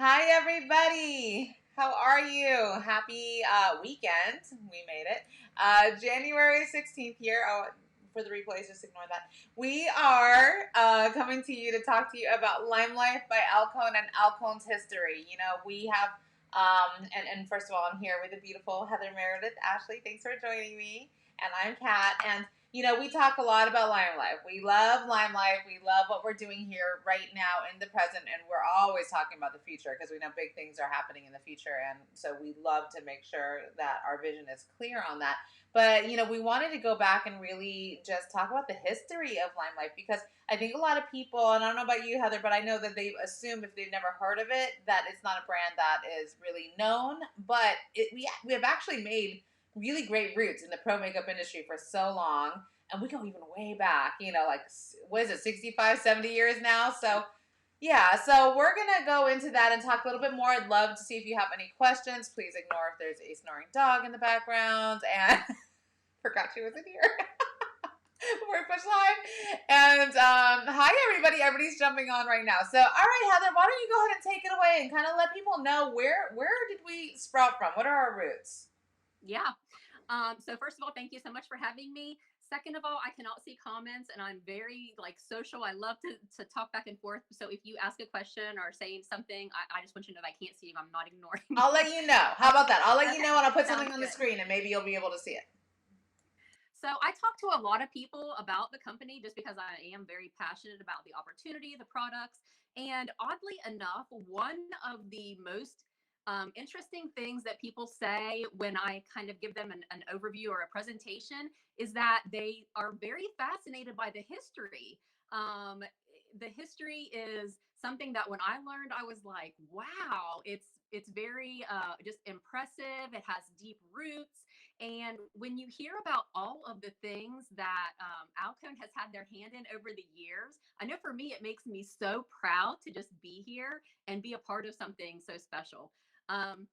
Hi, everybody. How are you? Happy weekend. We made it. January 16th here. Oh, for the replays, just ignore that. We are coming to you to talk to you about LimeLife by Alcone and Alcone's history. You know, we have, and first of all, I'm here with the beautiful Heather Meredith. Ashley, thanks for joining me. And I'm Kat. And you know, we talk a lot about LimeLife. We love LimeLife. We love what we're doing here right now in the present, and we're always talking about the future because we know big things are happening in the future, and so we love to make sure that our vision is clear on that. But you know, we wanted to go back and really just talk about the history of LimeLife because I think a lot of people, and I don't know about you, Heather, but I know that they assume if they've never heard of it that it's not a brand that is really known. But we have actually made really great roots in the pro makeup industry for so long, and we go even way back, you know, like what is it, 65, 70 years now. So yeah, so we're gonna go into that and talk a little bit more. I'd love to see if you have any questions. Please ignore if there's a snoring dog in the background, and forgot she was in here before we push live. And hi everybody, everybody's jumping on right now. So all right, Heather, why don't you go ahead and take it away and kind of let people know where did we sprout from? What are our roots? Yeah. So first of all, thank you so much for having me. Second of all, I cannot see comments and I'm very social. I love to talk back and forth. So if you ask a question or saying something, I just want you to know that I can't see you. I'm not ignoring I'll you. let you know. How about that? I'll let you Okay. know and I'll put something Sounds on the good. screen and maybe you'll be able to see it. So I talk to a lot of people about the company just because I am very passionate about the opportunity, the products. And oddly enough, one of the most interesting things that people say when I kind of give them an overview or a presentation is that they are very fascinated by the history. Um, the history is something that when I learned, I was like, wow, it's very just impressive. It has deep roots. And when you hear about all of the things that Alcone has had their hand in over the years, I know for me, it makes me so proud to just be here and be a part of something so special. Um,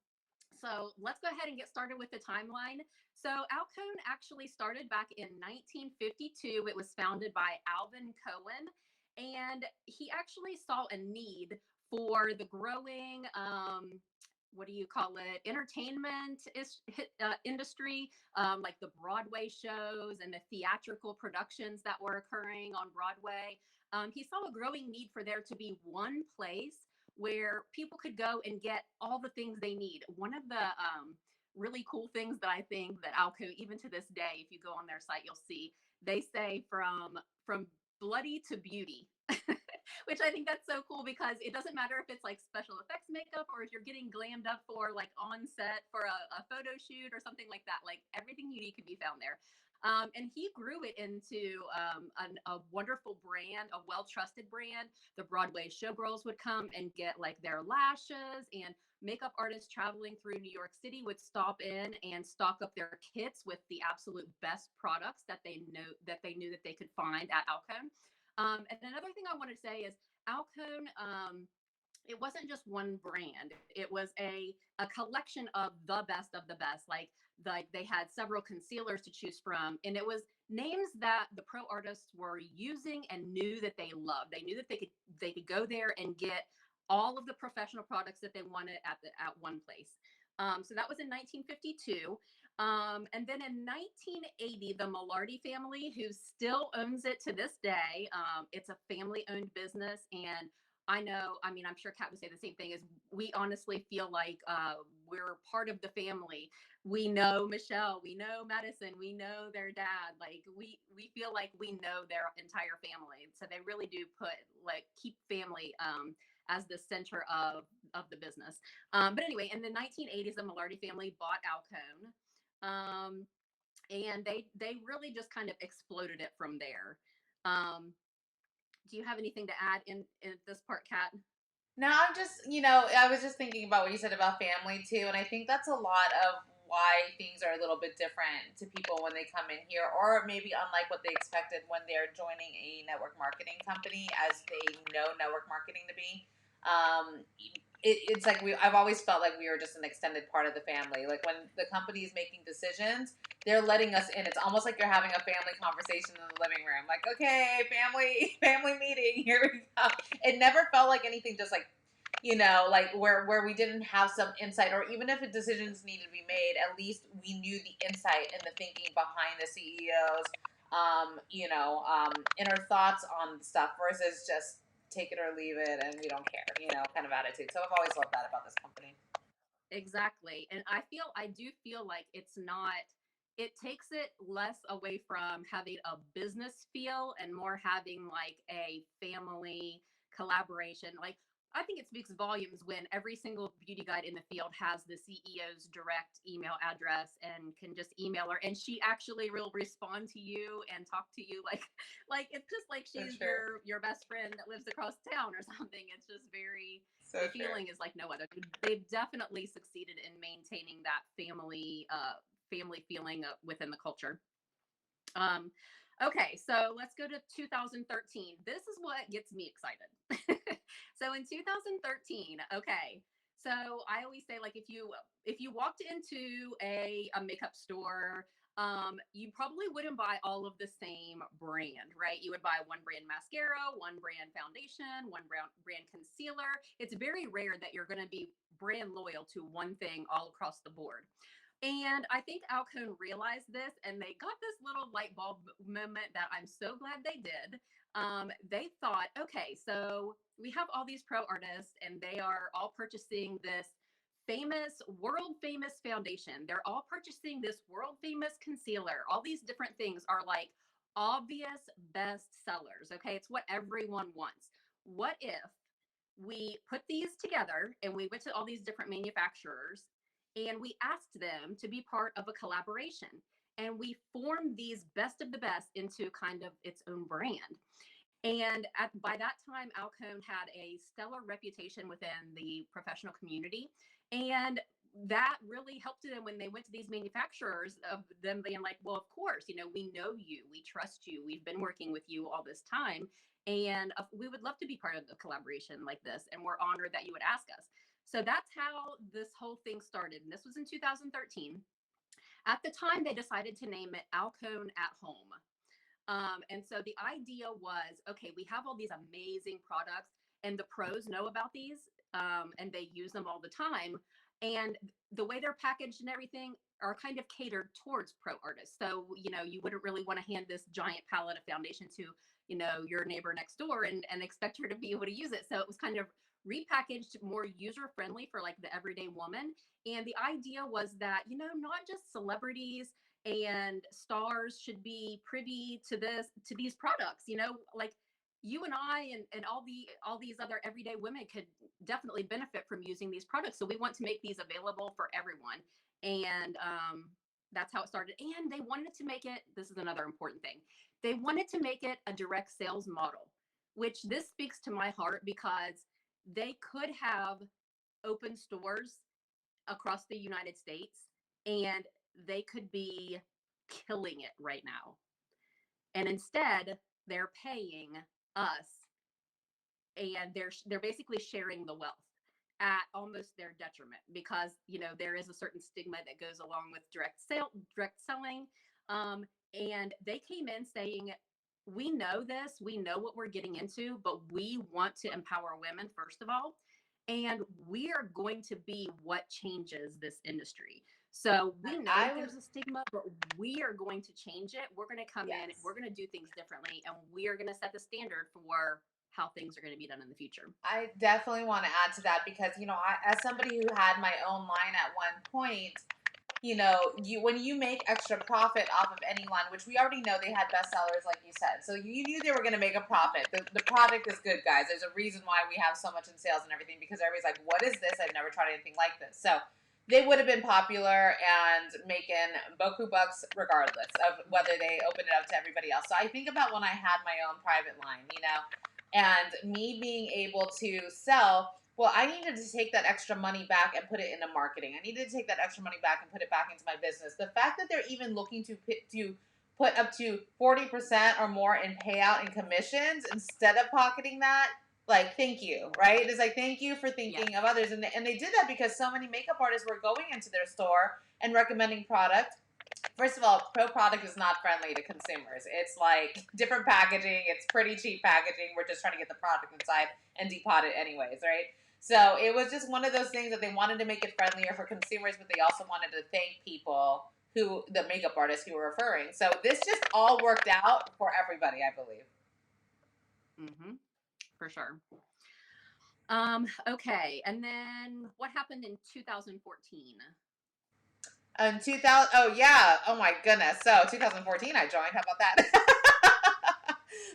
so let's go ahead and get started with the timeline. So Alcone actually started back in 1952. It was founded by Alvin Cohen, and he actually saw a need for the growing what do you call it, entertainment industry, like the Broadway shows and the theatrical productions that were occurring on Broadway. He saw a growing need for there to be one place where people could go and get all the things they need. One of the really cool things that I think that Alco, even to this day, if you go on their site, you'll see they say from bloody to beauty. Which I think that's so cool because it doesn't matter if it's like special effects makeup or if you're getting glammed up for like on set for a photo shoot or something like that. Like everything you need could be found there. And he grew it into a wonderful brand, a well trusted brand. The Broadway showgirls would come and get like their lashes, and makeup artists traveling through New York City would stop in and stock up their kits with the absolute best products that they knew that they could find at Alcone. And another thing I want to say is Alcone, it wasn't just one brand. It was a collection of the best of the best. Like they had several concealers to choose from, and it was names that the pro artists were using and knew that they loved. They knew that they could go there and get all of the professional products that they wanted at one place. So that was in 1952. And then in 1980, the Millardi family, who still owns it to this day, it's a family owned business. And I know, I mean, I'm sure Kat would say the same thing, is we honestly feel like we're part of the family. We know Michelle, we know Madison, we know their dad. Like we feel like we know their entire family. So they really do keep family as the center of the business. But anyway, in the 1980s, the Millardi family bought Alcone, and they really just kind of exploded it from there. Um, do you have anything to add in this part, Kat? No, I'm just, you know, I was just thinking about what you said about family too, and I think that's a lot of why things are a little bit different to people when they come in here, or maybe unlike what they expected when they're joining a network marketing company, as they know network marketing to be. Um, it's like I've always felt like we were just an extended part of the family. Like when the company is making decisions, they're letting us in. It's almost like you're having a family conversation in the living room. Like, okay, family meeting, here we go. It never felt like anything just like like where we didn't have some insight, or even if a decisions needed to be made, at least we knew the insight and the thinking behind the CEOs, and our thoughts on stuff versus just take it or leave it and we don't care, kind of attitude. So I've always loved that about this company. Exactly. And I do feel like it takes it less away from having a business feel and more having like a family collaboration. Like, I think it speaks volumes when every single beauty guide in the field has the CEO's direct email address and can just email her, and she actually will respond to you and talk to you like it's just like So she's true. your best friend that lives across town or something. It's just very, So the true. feeling is like no other. They've definitely succeeded in maintaining that family feeling within the culture. Um, okay, so let's go to 2013. This is what gets me excited. So in 2013, okay. So I always say, like, if you walked into a makeup store, you probably wouldn't buy all of the same brand, right? You would buy one brand mascara, one brand foundation, one brand concealer. It's very rare that you're going to be brand loyal to one thing all across the board. And I think Alcone realized this, and they got this little light bulb moment that I'm so glad they did. They thought, okay, so we have all these pro artists, and they are all purchasing this world famous foundation. They're all purchasing this world famous concealer. All these different things are like obvious best sellers. Okay, it's what everyone wants. What if we put these together and we went to all these different manufacturers and we asked them to be part of a collaboration, and we formed these best of the best into kind of its own brand. And by that time, Alcone had a stellar reputation within the professional community. And that really helped them when they went to these manufacturers, of them being like, well, of course, we know you, we trust you, we've been working with you all this time. And we would love to be part of a collaboration like this. And we're honored that you would ask us. So that's how this whole thing started. And this was in 2013. At the time, they decided to name it Alcone at Home. And so the idea was, okay, we have all these amazing products, and the pros know about these, and they use them all the time. And the way they're packaged and everything are kind of catered towards pro artists. So, you wouldn't really want to hand this giant palette of foundation to, your neighbor next door and expect her to be able to use it. So it was kind of repackaged, more user friendly for like the everyday woman. And the idea was that, not just celebrities and stars should be privy to these products, like you and I and all these other everyday women could definitely benefit from using these products. So we want to make these available for everyone. And that's how it started. And they wanted to make it, this is another important thing, they wanted to make it a direct sales model, which this speaks to my heart, because they could have open stores across the United States, and they could be killing it right now. And instead, they're paying us, and they're basically sharing the wealth at almost their detriment, because there is a certain stigma that goes along with direct selling. And they came in saying, we know this, we know what we're getting into, but we want to empower women first of all, and we are going to be what changes this industry. So we know I would, there's a stigma, but we are going to change it. We're going to come in, yes. we're going to do things differently, and we are going to set the standard for how things are going to be done in the future. I definitely want to add to that because, as somebody who had my own line at one point, when you make extra profit off of any line, which we already know they had bestsellers, like you said, so you knew they were going to make a profit. The product is good, guys. There's a reason why we have so much in sales and everything, because everybody's like, what is this? I've never tried anything like this. So they would have been popular and making boku bucks regardless of whether they opened it up to everybody else. So I think about when I had my own private line, and me being able to sell. Well, I needed to take that extra money back and put it into marketing. I needed to take that extra money back and put it back into my business. The fact that they're even looking to put up to 40% or more in payout and commissions instead of pocketing that, like, thank you, right? It's like, thank you for Yes. thinking of others. And they did that because so many makeup artists were going into their store and recommending product. First of all, pro product is not friendly to consumers. It's like different packaging. It's pretty cheap packaging. We're just trying to get the product inside and depot it anyways, right? So it was just one of those things that they wanted to make it friendlier for consumers, but they also wanted to thank people the makeup artists who were referring. So this just all worked out for everybody, I believe. Mm-hmm. For sure. Okay. And then what happened in 2014? In 2000, oh yeah, oh my goodness. So 2014, I joined. How about that?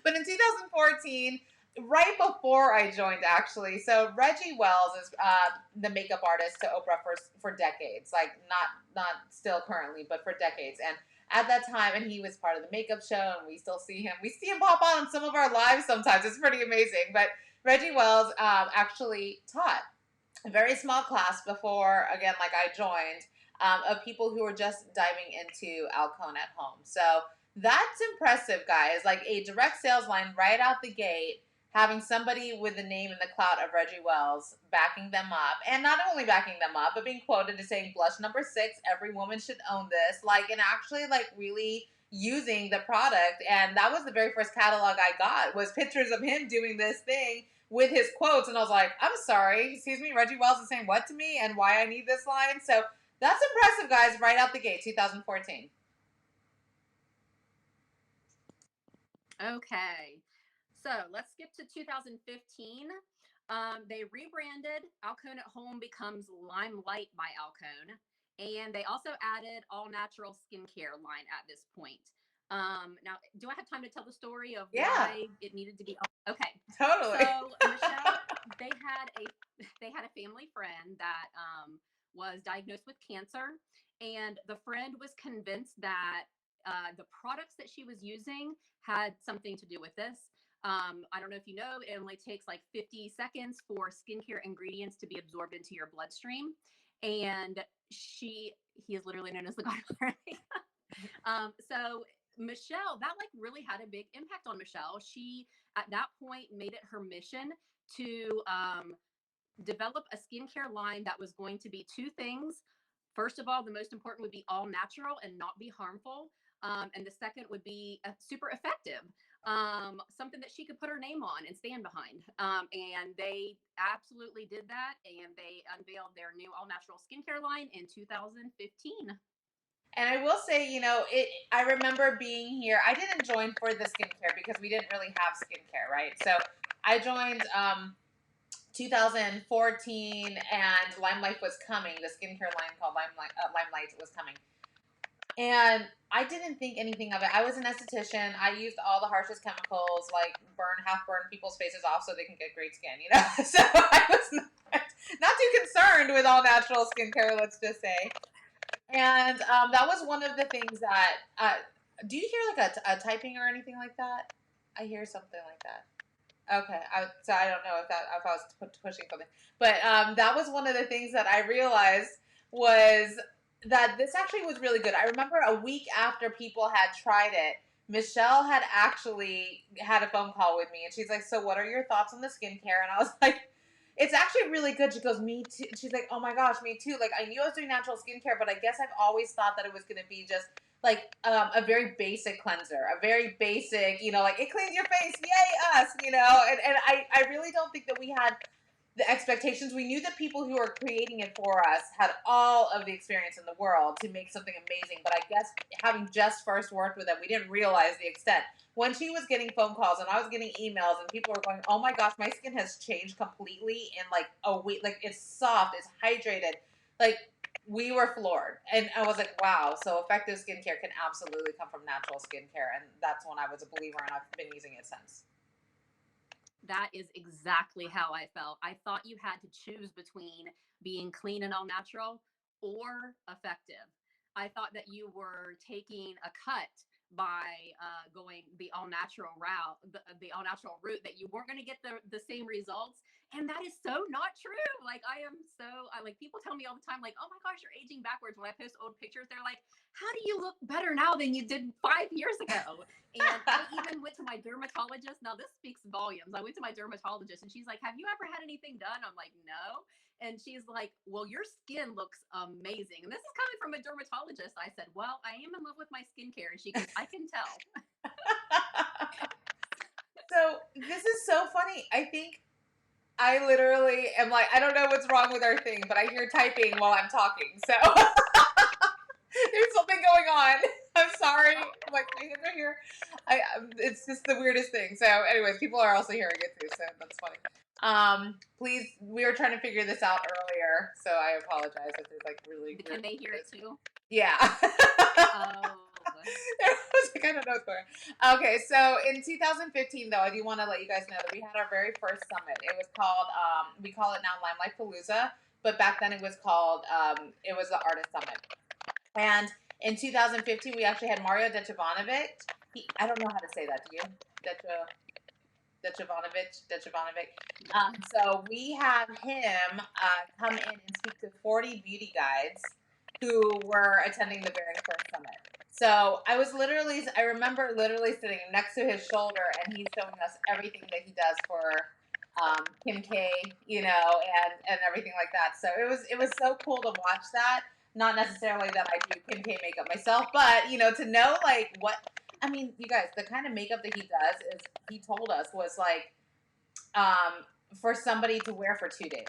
But in 2014, right before I joined, actually, so Reggie Wells is the makeup artist to Oprah for decades, like not still currently, but for decades. And at that time, and he was part of the makeup show, and we still see him. We see him pop on some of our lives sometimes. It's pretty amazing. But Reggie Wells actually taught a very small class before, again, like I joined, of people who were just diving into Alcone at home. So that's impressive, guys. Like a direct sales line right out the gate, having somebody with the name and the clout of Reggie Wells backing them up, and not only backing them up, but being quoted as saying, "Blush number 6, every woman should own this." Like, and actually, like, really using the product. And that was the very first catalog I got, was pictures of him doing this thing with his quotes, and I was like, I'm sorry, excuse me, Reggie Wells is saying what to me and why I need this line. So that's impressive, guys, right out the gate, 2014. Okay. So let's skip to 2015. They rebranded. Alcone at Home becomes LimeLife by Alcone. And they also added all natural skincare line at this point. Now, do I have time to tell the story of Yeah, why it needed to be? Okay. totally. So Michelle, they had a they had a family friend that was diagnosed with cancer, and the friend was convinced that the products that she was using had something to do with this. I don't know if you know, it only takes like 50 seconds for skincare ingredients to be absorbed into your bloodstream. And he is literally known as the godfather. So Michelle, that like really had a big impact on Michelle. She at that point made it her mission to develop a skincare line that was going to be two things. First of all, the most important would be all natural and not be harmful. And the second would be super effective, something that she could put her name on and stand behind. And they absolutely did that. And they unveiled their new all natural skincare line in 2015. And I will say, I remember being here. I didn't join for the skincare because we didn't really have skincare, right? So I joined 2014, and LimeLife was coming. The skincare line called LimeLight was coming. And I didn't think anything of it. I was an esthetician. I used all the harshest chemicals, like half burn people's faces off so they can get great skin, So I was not too concerned with all natural skincare, let's just say. And that was one of the things that. Do you hear like a typing or anything like that? I hear something like that. Okay, so I don't know if I was pushing something, but that was one of the things that I realized was that this actually was really good. I remember a week after people had tried it, Michelle had actually had a phone call with me, and she's like, "So, what are your thoughts on the skincare?" And I was like, "It's actually really good." She goes, "Me too." She's like, "Oh my gosh, me too." Like, I knew I was doing natural skincare, but I guess I've always thought that it was going to be just like a very basic cleanser, a very basic, like it cleans your face, yay us, and I really don't think that we had the expectations. We knew that people who were creating it for us had all of the experience in the world to make something amazing, but I guess having just first worked with them, we didn't realize the extent. When she was getting phone calls and I was getting emails and people were going, "Oh my gosh, my skin has changed completely in like a week, like it's soft, it's hydrated," like we were floored. And I was like, wow, so effective skincare can absolutely come from natural skincare. And that's when I was a believer, and I've been using it since. That is exactly how I felt. I thought you had to choose between being clean and all natural or effective. I thought that you were taking a cut by going the all natural route, the all natural route, that you weren't going to get the same results. And that is so not true. Like, like people tell me all the time, like, oh my gosh, you're aging backwards. When I post old pictures, they're like, how do you look better now than you did 5 years ago? And I even went to my dermatologist. Now, this speaks volumes. I went to my dermatologist and she's like, have you ever had anything done? I'm like, no. And she's like, well, your skin looks amazing. And this is coming from a dermatologist. I said, well, I am in love with my skincare. And she goes, I can tell. So this is so funny. I think I literally am like, I don't know what's wrong with our thing, but I hear typing while I'm talking. So there's something going on. I'm sorry. Like my hands are here. It's just the weirdest thing. So, anyways, people are also hearing it too, so that's funny. Please, we were trying to figure this out earlier, so I apologize if there's like really. Can they hear it too? Yeah. Oh. I was like, I don't know what's going on. Okay, so in 2015, though, I do want to let you guys know that we had our very first summit. It was called, we call it now LimeLife Palooza, but back then it was called, it was the Artist Summit. And in 2015, we actually had Mario Decivanovic. I don't know how to say that. Do you? Decivanovic. So we had him come in and speak to 40 beauty guides who were attending the very first summit. So I remember literally sitting next to his shoulder, and he's showing us everything that he does for Kim K, and everything like that. So it was so cool to watch that. Not necessarily that I do Kim K makeup myself, but to know like what. I mean, you guys, the kind of makeup that he does is, he told us, was like for somebody to wear for 2 days.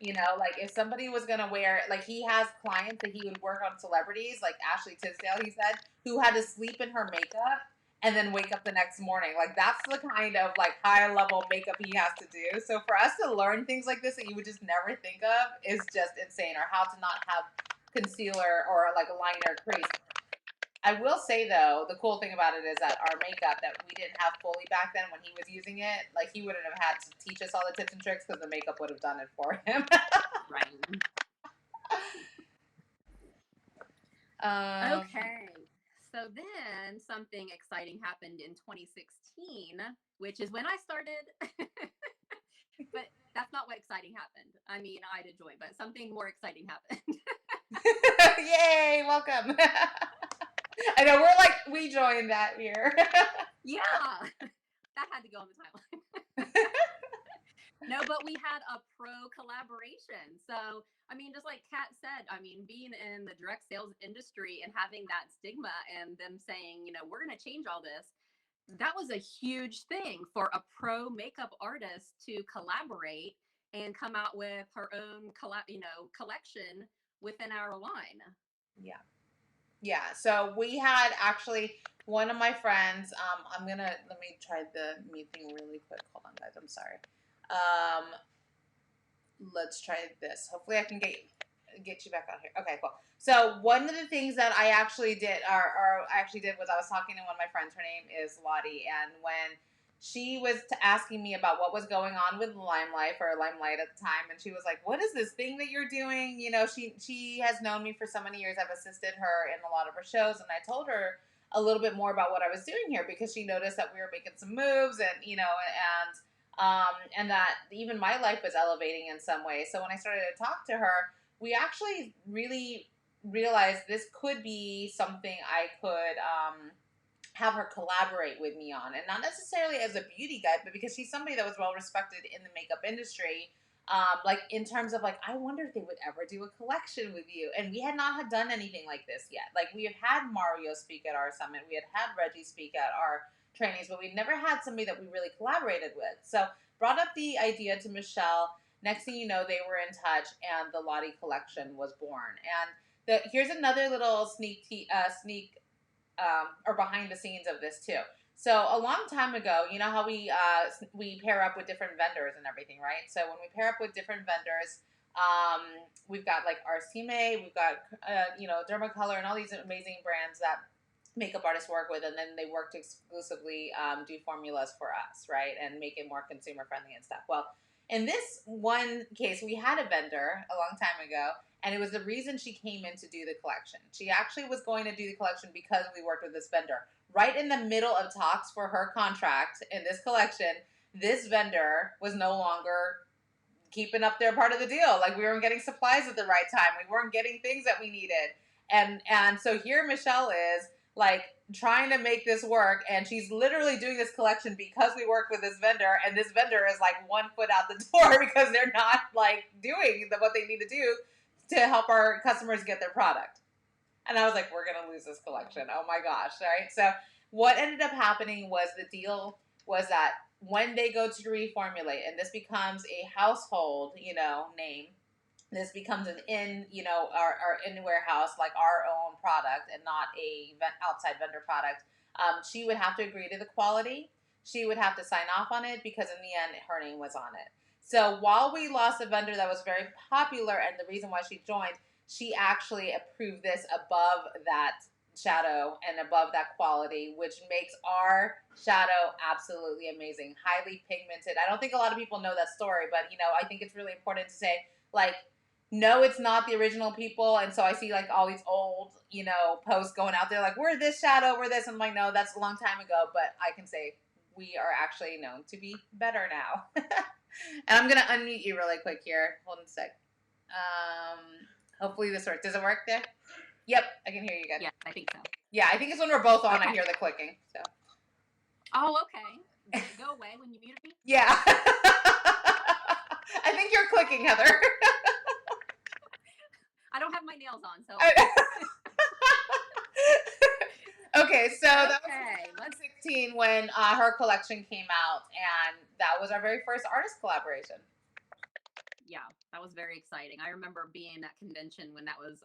Like if somebody was going to wear, like he has clients that he would work on celebrities, like Ashley Tisdale, he said, who had to sleep in her makeup and then wake up the next morning. Like that's the kind of like high level makeup he has to do. So for us to learn things like this that you would just never think of is just insane. Or how to not have concealer or like a liner crease. I will say though, the cool thing about it is that our makeup that we didn't have fully back then when he was using it, like he wouldn't have had to teach us all the tips and tricks because the makeup would have done it for him. Right. Okay. So then something exciting happened in 2016, which is when I started. But that's not what exciting happened. I mean, I did join, but something more exciting happened. Yay, welcome. I know, we're like, we joined that year. Yeah, that had to go on the timeline. No, but we had a pro collaboration. So, I mean, just like Kat said, I mean, being in the direct sales industry and having that stigma and them saying, we're going to change all this, that was a huge thing for a pro makeup artist to collaborate and come out with her own collection within our line. Yeah. Yeah. So we had actually one of my friends, let me try the mute thing really quick. Hold on, guys. I'm sorry. Let's try this. Hopefully I can get you back on here. Okay, cool. So one of the things that I actually did, was I was talking to one of my friends. Her name is Lottie, and when she was asking me about what was going on with LimeLife or Limelight at the time, and she was like, "What is this thing that you're doing?" She has known me for so many years. I've assisted her in a lot of her shows, and I told her a little bit more about what I was doing here because she noticed that we were making some moves, and that even my life was elevating in some way. So when I started to talk to her, we actually really realized this could be something I could have her collaborate with me on. And not necessarily as a beauty guide, but because she's somebody that was well respected in the makeup industry. Like in terms of like, I wonder if they would ever do a collection with you. And we had not had done anything like this yet. Like we have had Mario speak at our summit. We had Reggie speak at our trainings, but we'd never had somebody that we really collaborated with. So brought up the idea to Michelle. Next thing you know, they were in touch, and the Lottie Collection was born. And here's another little sneak or behind the scenes of this too. So a long time ago, you know how we pair up with different vendors and everything, right? So when we pair up with different vendors, we've got like Arsime, we've got Dermacolor, and all these amazing brands that makeup artists work with, and then they work to exclusively do formulas for us, right, and make it more consumer friendly and stuff. Well, in this one case, we had a vendor a long time ago, and it was the reason she came in to do the collection. She actually was going to do the collection because we worked with this vendor. Right in the middle of talks for her contract in this collection, this vendor was no longer keeping up their part of the deal. Like we weren't getting supplies at the right time. We weren't getting things that we needed. And so here Michelle is like trying to make this work, and she's literally doing this collection because we work with this vendor, and this vendor is like 1 foot out the door because they're not like doing what they need to do to help our customers get their product. And I was like, we're going to lose this collection. Oh my gosh. Right. So what ended up happening was the deal was that when they go to reformulate and this becomes a household, name, this becomes an our in warehouse, like our own product and not a outside vendor product, she would have to agree to the quality. She would have to sign off on it because in the end, her name was on it. So while we lost a vendor that was very popular and the reason why she joined, she actually approved this above that shadow and above that quality, which makes our shadow absolutely amazing. Highly pigmented. I don't think a lot of people know that story, but I think it's really important to say, like, no, it's not the original people. And so I see like all these old, posts going out there like, we're this shadow, we're this. And I'm like, no, that's a long time ago. But I can say we are actually known to be better now. And I'm going to unmute you really quick here. Hold on a sec. Hopefully this works. Does it work there? Yep, I can hear you good. Yeah, I think so. Yeah, I think it's when we're both on, I hear the clicking. So. Oh, okay. Did it go away when you muted me? Yeah. I think you're clicking, Heather. I don't have my nails on, so. Okay, so that was 2016 when her collection came out, and that was our very first artist collaboration. Yeah, that was very exciting. I remember being at convention when that was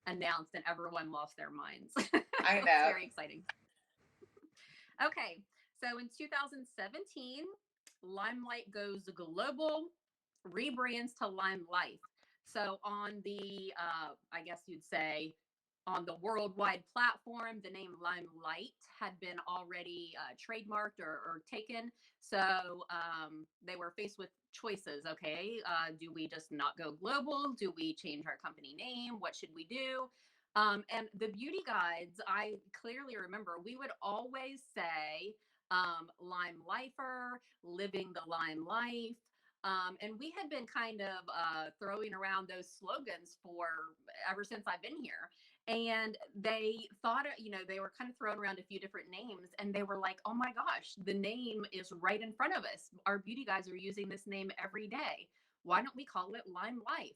announced and everyone lost their minds. I know. It was very exciting. Okay, so in 2017, LimeLife goes global, rebrands to LimeLife. So on the, I guess you'd say, on the worldwide platform, the name LimeLight had been already trademarked or taken. So they were faced with choices. Okay, do we just not go global? Do we change our company name? What should we do? And the beauty guides, I clearly remember we would always say Lime Lifer, living the Lime Life. And we had been kind of throwing around those slogans for ever since I've been here. And they thought, they were kind of throwing around a few different names and they were like, oh my gosh, the name is right in front of us. Our beauty guys are using this name every day. Why don't we call it Lime Life?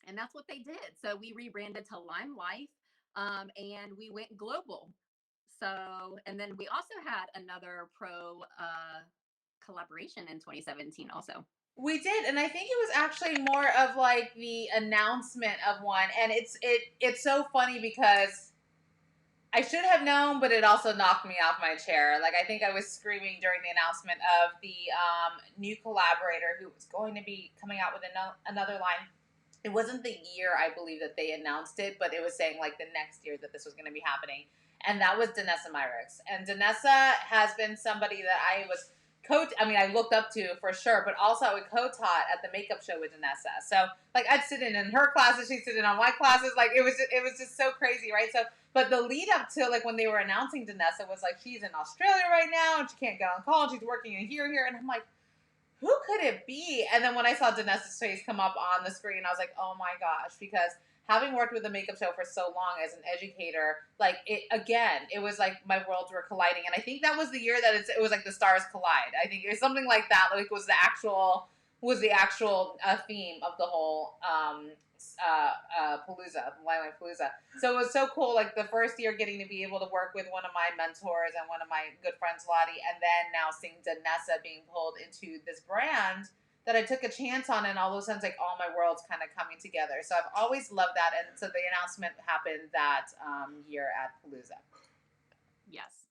And that's what they did. So we rebranded to Lime Life and we went global. So, and then we also had another pro collaboration in 2017 also. We did, and I think it was actually more of like the announcement of one, and it's so funny because I should have known, but it also knocked me off my chair. Like, I think I was screaming during the announcement of the new collaborator who was going to be coming out with another line. It wasn't the year, I believe, that they announced it, but it was saying like the next year that this was going to be happening, and that was Danessa Myricks. And Danessa has been somebody that I looked up to for sure, but also I would co-taught at the makeup show with Danessa. So like I'd sit in her classes, she'd sit in on my classes. Like it was just so crazy, right? So, but the lead up to like when they were announcing Danessa was like she's in Australia right now and she can't get on call and she's working in here, and I'm like, who could it be? And then when I saw Danessa's face come up on the screen, I was like, oh my gosh, because having worked with the makeup show for so long as an educator, like it was like my worlds were colliding. And I think that was the year that it was like the stars collide. I think it was something like that. Like was the actual theme of the whole Palooza, LimeLife Palooza. So it was so cool. Like the first year getting to be able to work with one of my mentors and one of my good friends, Lottie, and then now seeing Danessa being pulled into this brand that I took a chance on, and all of a sudden, like all my worlds kind of coming together. So I've always loved that, and so the announcement happened that year at Palooza. Yes.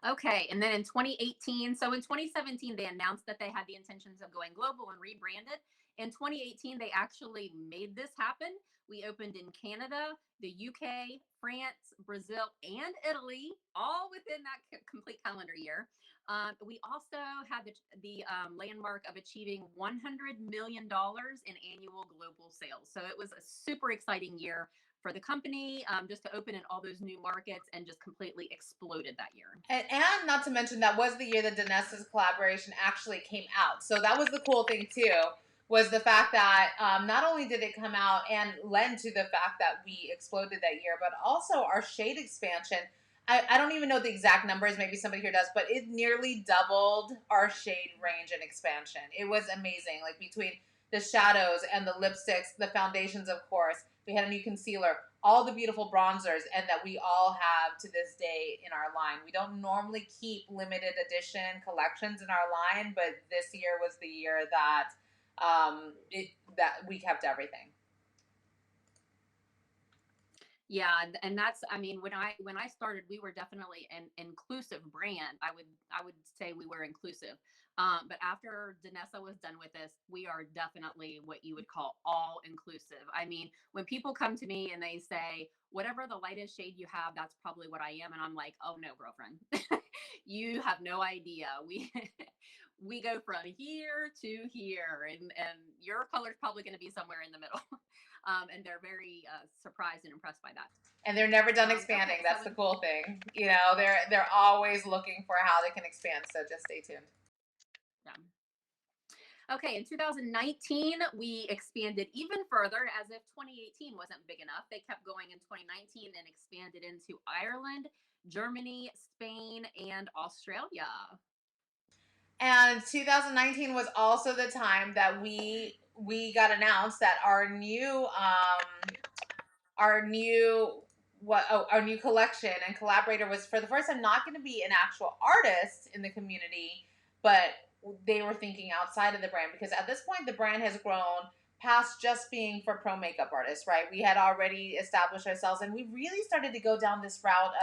Okay, and then in 2018, so in 2017, they announced that they had the intentions of going global and rebranded. In 2018, they actually made this happen. We opened in Canada, the UK, France, Brazil, and Italy, all within that complete calendar year. We also had the landmark of achieving $100 million in annual global sales. So it was a super exciting year for the company, just to open in all those new markets and just completely exploded that year. And not to mention that was the year that Danessa's collaboration actually came out. So that was the cool thing too, was the fact that not only did it come out and lend to the fact that we exploded that year, but also our shade expansion. I don't even know the exact numbers, maybe somebody here does, but it nearly doubled our shade range and expansion. It was amazing, like between the shadows and the lipsticks, the foundations, of course, We had a new concealer, all the beautiful bronzers, and that we all have to this day in our line. We don't normally keep limited edition collections in our line, but this year was the year that that we kept everything. Yeah, and that's, I mean, when I started, we were definitely an inclusive brand. I would say we were inclusive. But after Danessa was done with this, we are definitely what you would call all inclusive. I mean, when people come to me and they say, whatever the lightest shade you have, that's probably what I am. And I'm like, oh no, girlfriend, you have no idea. We go from here to here, and your color's probably going to be somewhere in the middle. And they're very surprised and impressed by that. And they're never done expanding. Okay, That's so the cool thing. You know, they're always looking for how they can expand. So just stay tuned. yeah. Okay, in 2019, we expanded even further, as if 2018 wasn't big enough. They kept going in 2019 and expanded into Ireland, Germany, Spain, and Australia. And 2019 was also the time that we got announced that our new our new collection and collaborator was for the first time not going to be an actual artist in the community, but they were thinking outside of the brand, because at this point the brand has grown past just being for pro makeup artists, right? We had already established ourselves, and we really started to go down this route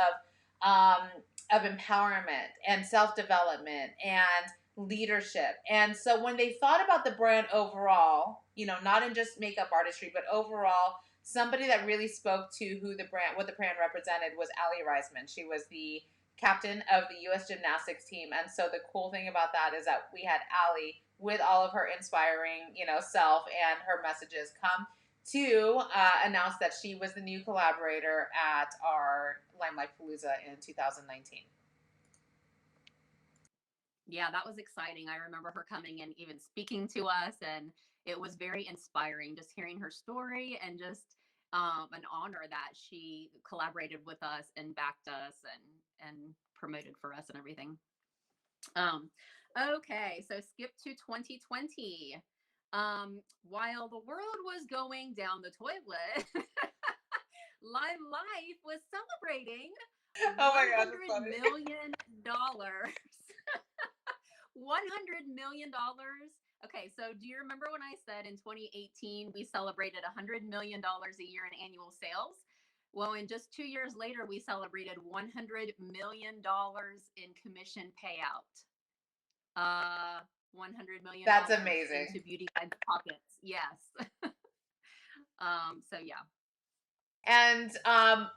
of empowerment and self-development and leadership. And so when they thought about the brand overall, you know, not in just makeup artistry, but overall, somebody that really spoke to what the brand represented was Allie Reisman. She was the captain of the U.S. gymnastics team. And so the cool thing about that is that we had Allie with all of her inspiring, you know, self and her messages come to announce that she was the new collaborator at our LimeLife Palooza in 2019. Yeah, that was exciting. I remember her coming and even speaking to us, and it was very inspiring just hearing her story, and just an honor that she collaborated with us and backed us and promoted for us and everything. Um, okay, so skip to 2020. While the world was going down the toilet, LimeLife was celebrating Oh my gosh, that's $100 funny. million. $100 million. Okay, so do you remember when I said in 2018 we celebrated $100 million a year in annual sales? Well, in just 2 years later, we celebrated $100 million in commission payout. $100 million That's amazing. into Beauty Guide's pockets. Yes. So yeah. And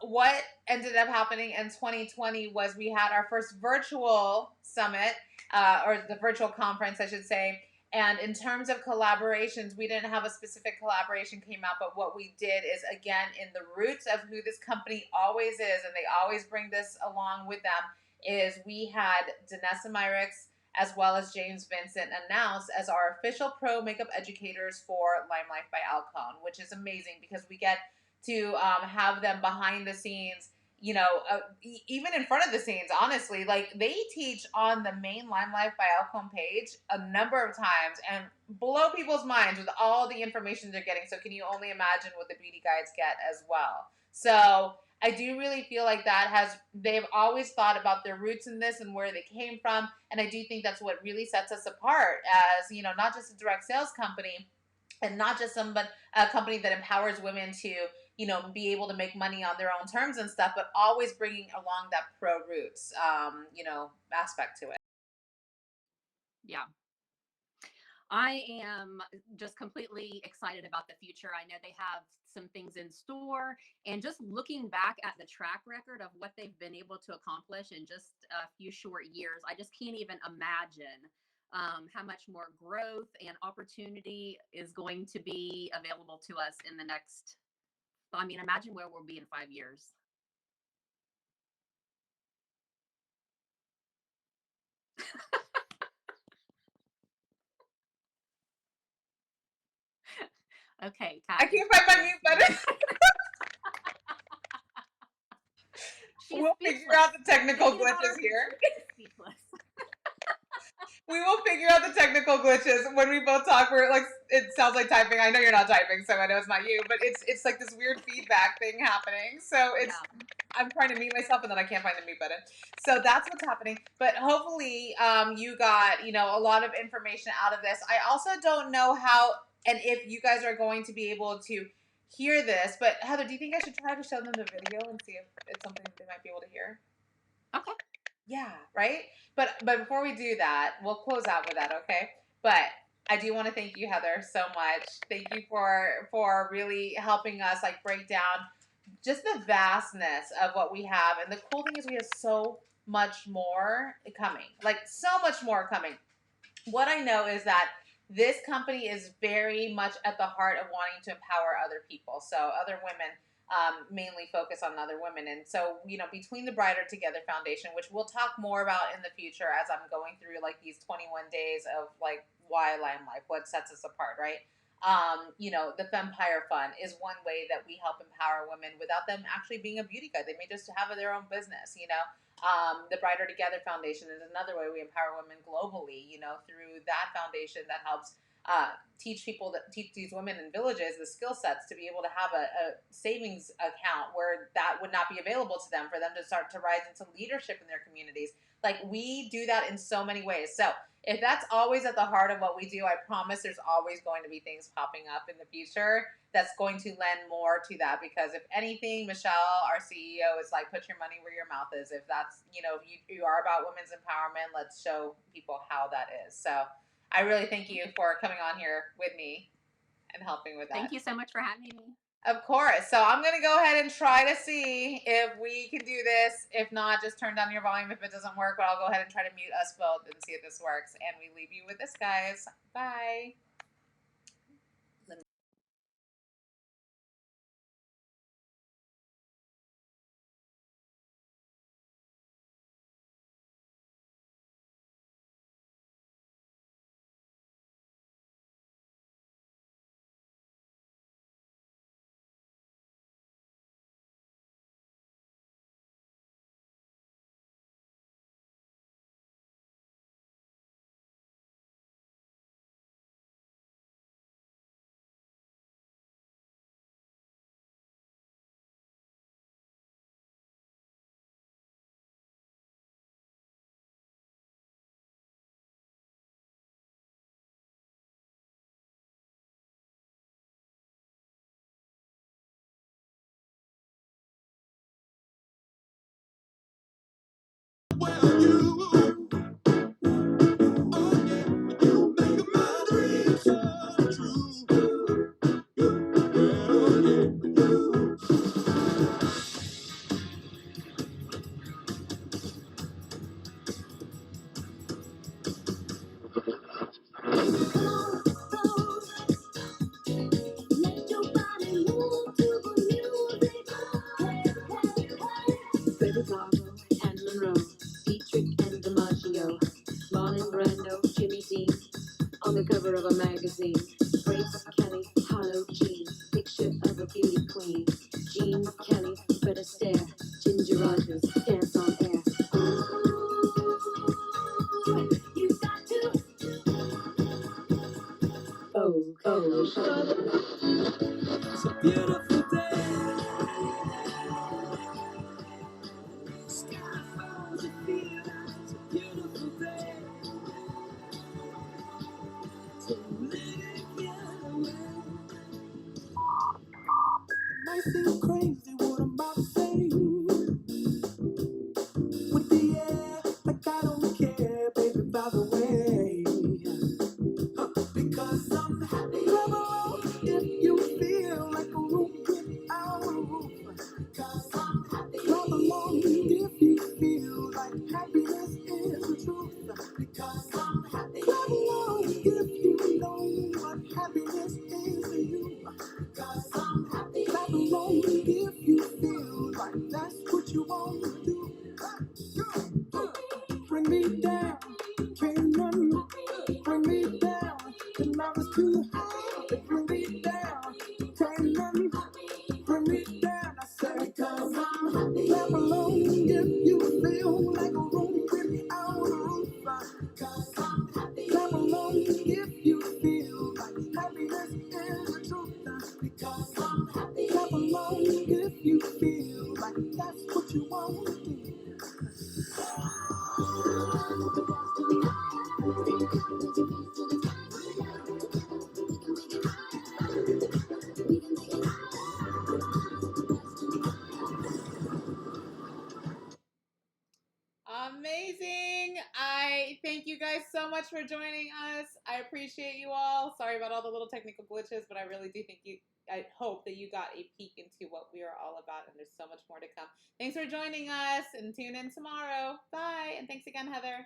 what ended up happening in 2020 was we had our first virtual summit, or the virtual conference, I should say. And in terms of collaborations, we didn't have a specific collaboration came out, but what we did is, again, in the roots of who this company always is, and they always bring this along with them, is we had Danessa Myricks as well as James Vincent announced as our official pro makeup educators for LimeLife by Alcone, which is amazing because we get to have them behind the scenes, you know, even in front of the scenes, honestly. Like, they teach on the main LimeLife by Alcone page a number of times and blow people's minds with all the information they're getting. So can you only imagine what the beauty guides get as well? So I do really feel like they've always thought about their roots in this and where they came from. And I do think that's what really sets us apart as, you know, not just a direct sales company and not just a company that empowers women to, you know, be able to make money on their own terms and stuff, but always bringing along that pro roots, you know, aspect to it. Yeah. I am just completely excited about the future. I know they have some things in store, and just looking back at the track record of what they've been able to accomplish in just a few short years, I just can't even imagine how much more growth and opportunity is going to be available to us in the next. I mean, imagine where we'll be in 5 years. Okay, I Kat is can't find my mute button. She's We'll figure out the technical glitches here. Speechless. We will figure out the technical glitches when we both talk. Where like it sounds like typing. I know you're not typing, so I know it's not you. But it's like this weird feedback thing happening. So it's I'm trying to mute myself and then I can't find the mute button. So that's what's happening. But hopefully, you got a lot of information out of this. I also don't know how and if you guys are going to be able to hear this. But Heather, do you think I should try to show them the video and see if it's something they might be able to hear? Okay. Yeah, right? But before we do that, we'll close out with that, okay? But I do want to thank you, Heather, so much. Thank you for really helping us like break down just the vastness of what we have. And the cool thing is we have so much more coming. Like so much more coming. What I know is that this company is very much at the heart of wanting to empower other people. So other women, mainly focus on other women. And so, between the Brighter Together Foundation, which we'll talk more about in the future as I'm going through like these 21 days of like why LimeLife, what sets us apart, right? The Fempire Fund is one way that we help empower women without them actually being a beauty guide. They may just have their own business. The Brighter Together Foundation is another way we empower women globally, through that foundation that helps teach these women in villages the skill sets to be able to have a savings account where that would not be available to them, for them to start to rise into leadership in their communities. Like we do that in so many ways. So if that's always at the heart of what we do, I promise there's always going to be things popping up in the future that's going to lend more to that. Because if anything, Michelle, our CEO, is like, put your money where your mouth is. If that's, if you are about women's empowerment, let's show people how that is. So I really thank you for coming on here with me and helping with that. Thank you so much for having me. Of course. So I'm going to go ahead and try to see if we can do this. If not, just turn down your volume if it doesn't work. But I'll go ahead and try to mute us both and see if this works. And we leave you with this, guys. Bye. Well, you, oh yeah, you make my dreams come true. Well, let your body move to the music. Baby Bravo and Monroe, Dietrich and DiMaggio, Marlon Brando, Jimmy Dean, on the cover of a magazine. Grace Kelly, Hollow Jean, picture of a beauty queen. Jean Kelly, Fred Astaire, Ginger Rogers, dance on air. Ooh, you got to. Oh. It's a beautiful day. Sky falls, you feel it's a beautiful day. So let it get away. It might seem crazy what I'm about to say. With the air, like I don't care, baby, by the way. Because I'm happy. Come on, if you feel like a room without a roof. Because I'm happy. Come along if you feel like happiness is the truth. Because I'm happy. Come along if you know what happiness is to you. Because I'm happy. Clap along if you feel like that's what you want to do. Bring me down, can't none bring me down. The love is too high, bring me down, can't none bring me down. I said because I'm happy. Clap along if you feel like a room without a roof. Because I'm happy. Amazing. I thank you guys so much for joining us. I appreciate you all. Sorry about all the little technical glitches, but I really do think I hope that you got a peek into what we are all about, and there's so much more to come. Thanks for joining us, and tune in tomorrow. Bye. And thanks again, Heather.